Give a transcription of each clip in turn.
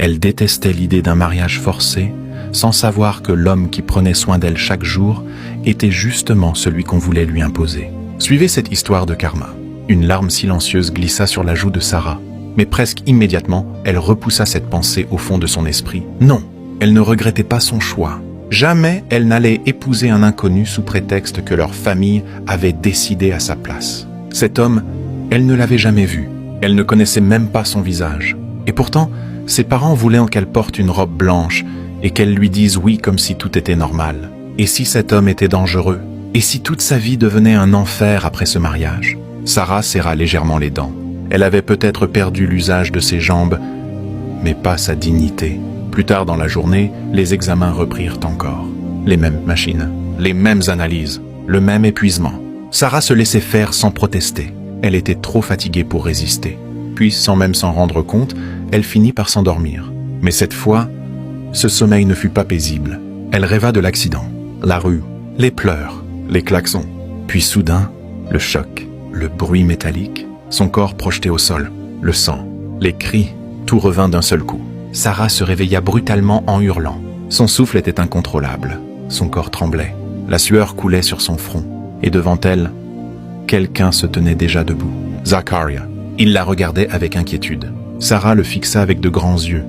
Elle détestait l'idée d'un mariage forcé, sans savoir que l'homme qui prenait soin d'elle chaque jour était justement celui qu'on voulait lui imposer. Suivez cette histoire de karma. Une larme silencieuse glissa sur la joue de Sarah, mais presque immédiatement, elle repoussa cette pensée au fond de son esprit. Non, elle ne regrettait pas son choix. Jamais elle n'allait épouser un inconnu sous prétexte que leur famille avait décidé à sa place. Cet homme, elle ne l'avait jamais vu. Elle ne connaissait même pas son visage. Et pourtant, ses parents voulaient qu'elle porte une robe blanche et qu'elle lui dise oui comme si tout était normal. Et si cet homme était dangereux? Et si toute sa vie devenait un enfer après ce mariage? Sarah serra légèrement les dents. Elle avait peut-être perdu l'usage de ses jambes, mais pas sa dignité. Plus tard dans la journée, les examens reprirent encore. Les mêmes machines, les mêmes analyses, le même épuisement. Sarah se laissait faire sans protester. Elle était trop fatiguée pour résister. Puis, sans même s'en rendre compte, elle finit par s'endormir. Mais cette fois, ce sommeil ne fut pas paisible. Elle rêva de l'accident, la rue, les pleurs, les klaxons. Puis soudain, le choc, le bruit métallique, son corps projeté au sol, le sang, les cris, tout revint d'un seul coup. Sarah se réveilla brutalement en hurlant. Son souffle était incontrôlable. Son corps tremblait. La sueur coulait sur son front. Et devant elle, quelqu'un se tenait déjà debout. Zachariah. Il la regardait avec inquiétude. Sarah le fixa avec de grands yeux,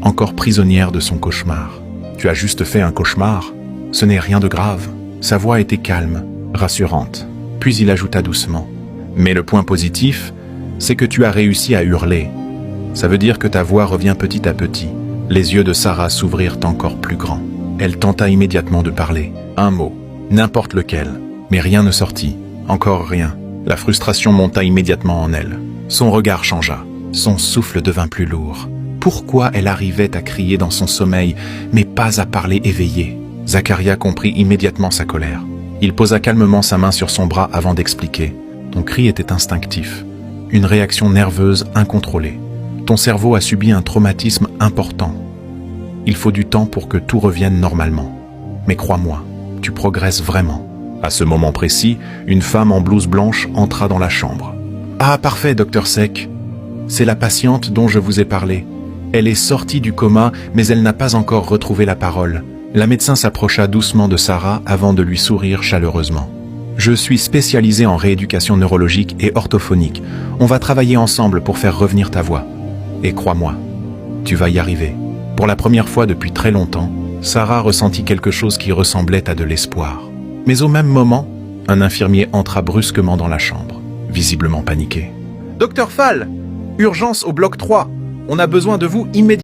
encore prisonnière de son cauchemar. « Tu as juste fait un cauchemar. Ce n'est rien de grave. » Sa voix était calme, rassurante. Puis il ajouta doucement. « Mais le point positif, c'est que tu as réussi à hurler. Ça veut dire que ta voix revient petit à petit. » Les yeux de Sarah s'ouvrirent encore plus grands. Elle tenta immédiatement de parler. Un mot, n'importe lequel. Mais rien ne sortit. Encore rien. La frustration monta immédiatement en elle. Son regard changea. Son souffle devint plus lourd. Pourquoi elle arrivait à crier dans son sommeil, mais pas à parler éveillée? Zachariah comprit immédiatement sa colère. Il posa calmement sa main sur son bras avant d'expliquer. Ton cri était instinctif. Une réaction nerveuse incontrôlée. Ton cerveau a subi un traumatisme important. Il faut du temps pour que tout revienne normalement. Mais crois-moi, tu progresses vraiment. À ce moment précis, une femme en blouse blanche entra dans la chambre. « Ah, parfait, docteur Sec. C'est la patiente dont je vous ai parlé. Elle est sortie du coma, mais elle n'a pas encore retrouvé la parole. » La médecin s'approcha doucement de Sarah avant de lui sourire chaleureusement. « Je suis spécialisée en rééducation neurologique et orthophonique. On va travailler ensemble pour faire revenir ta voix. Et crois-moi, tu vas y arriver. » Pour la première fois depuis très longtemps, Sarah ressentit quelque chose qui ressemblait à de l'espoir. Mais au même moment, un infirmier entra brusquement dans la chambre, visiblement paniqué. « Docteur Fall, urgence au bloc 3. On a besoin de vous immédiatement. »